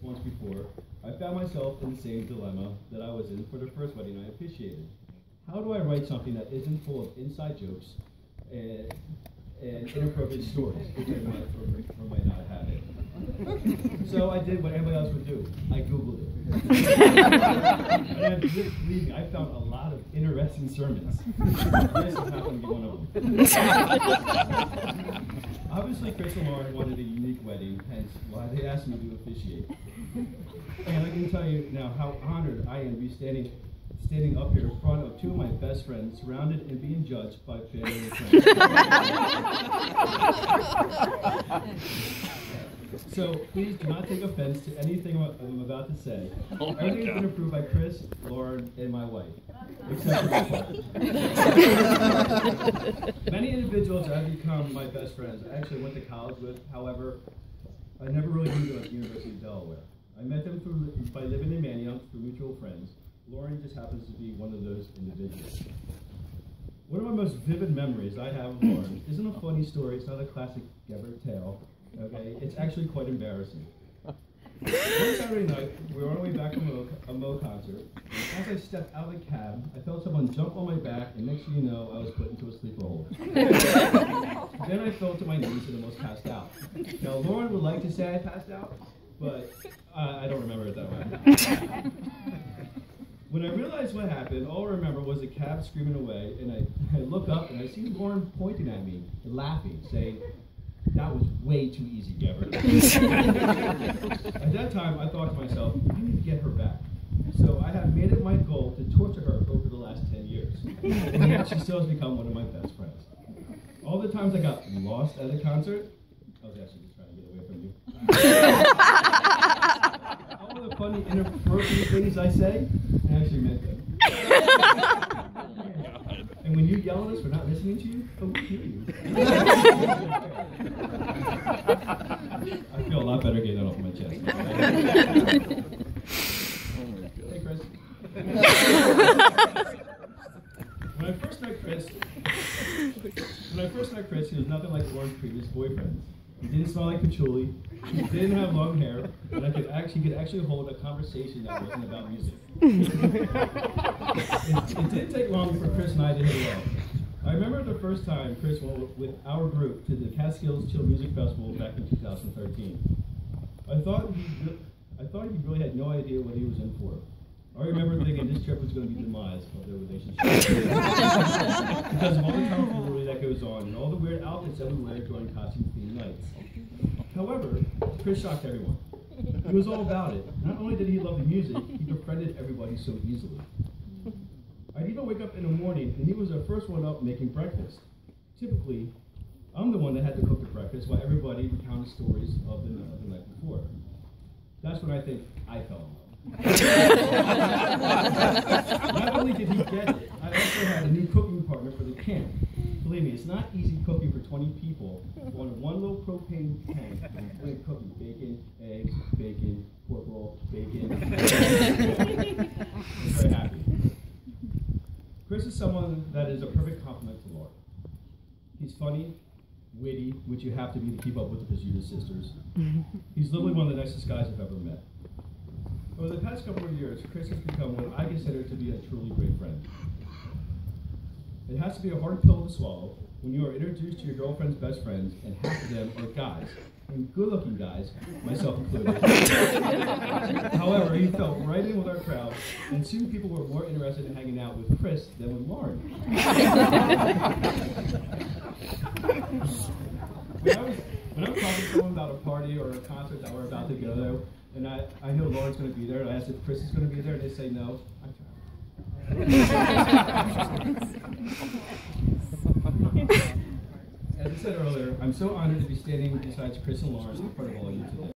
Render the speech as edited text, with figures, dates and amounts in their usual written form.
once before, I found myself in the same dilemma that I was in for the first wedding I officiated. How do I write something that isn't full of inside jokes and inappropriate stories, which I might or might not have it? So I did what anybody else would do. I Googled it. And believe me, I found a lot of interesting sermons. This is not going to be one of them. Obviously, Chris and Lauren wanted a unique wedding, hence why they asked me to officiate. And I can tell you now how honored I am to be standing up here in front of two of my best friends, surrounded and being judged by family and friends. So please do not take offense to anything I'm about to say. Everything has been approved by Chris, Lauren, and my wife, except for this part. Many individuals have become my best friends. I actually went to college with, however, I never really knew them at the University of Delaware. I met them by living in Manayunk through mutual friends. Lauren just happens to be one of those individuals. One of my most vivid memories I have of Lauren isn't a funny story, it's not a classic Gebbert tale, okay? It's actually quite embarrassing. One Saturday night, we were on our way back from a Mo concert, and as I stepped out of the cab, I felt someone jump on my back, and next thing you know, I was put into a sleeper hold. Then I fell to my knees and almost passed out. Now, Lauren would like to say I passed out, but I don't remember it that way. When I realized what happened, all I remember was the cab screaming away, and I look up and I see Lauren pointing at me and laughing, saying, "That was way too easy, Gebbert." At that time, I thought to myself, I need to get her back. So I have made it my goal to torture her over the last 10 years. And yet she still has become one of my best friends. All the times I got lost at a concert, I was actually just trying to get away from you. All the funny, inappropriate things I say, I actually meant them. And when you yell at us for not listening to you, oh, we hear you. I feel a lot better getting that off my chest. Hey, Chris. When I first met Chris, he was nothing like Lauren's previous boyfriends. He didn't smell like patchouli, he didn't have long hair, and he could actually hold a conversation that wasn't about music. It didn't take long for Chris and I to hit it off. I remember the first time Chris went with our group to the Catskills Chill Music Festival back in 2013. I thought he really had no idea what he was in for. I remember thinking this trip was going to be the demise of their relationship. Because of all the tomfoolery that goes on and all the weird outfits that we wear during costume-themed nights. However, Chris shocked everyone. He was all about it. Not only did he love the music, he befriended everybody so easily. I'd even wake up in the morning and he was the first one up making breakfast. Typically, I'm the one that had to cook the breakfast while everybody recounted stories of the night before. That's when I think I fell in love. Not only did he get it, I also had a new cooking partner for the camp. Believe me, it's not easy cooking for 20 people on one low propane tank and cooking bacon, eggs, bacon, pork roll, bacon. I'm very happy. Chris is someone that is a perfect complement to Laura. He's funny, witty, which you have to be to keep up with the Pizzuta sisters. He's literally one of the nicest guys I've ever met. Over the past couple of years, Chris has become what I consider to be a truly great friend. It has to be a hard pill to swallow when you are introduced to your girlfriend's best friends and half of them are guys, and good-looking guys, myself included. However, he fell right in with our crowd, and soon people were more interested in hanging out with Chris than with Lauren. When I was talking to someone about a party or a concert that we're about to go to, and I know Lauren's going to be there, and I asked if Chris is going to be there, and they say no, I try. As I said earlier, I'm so honored to be standing beside Chris and Lauren in front of all of you today.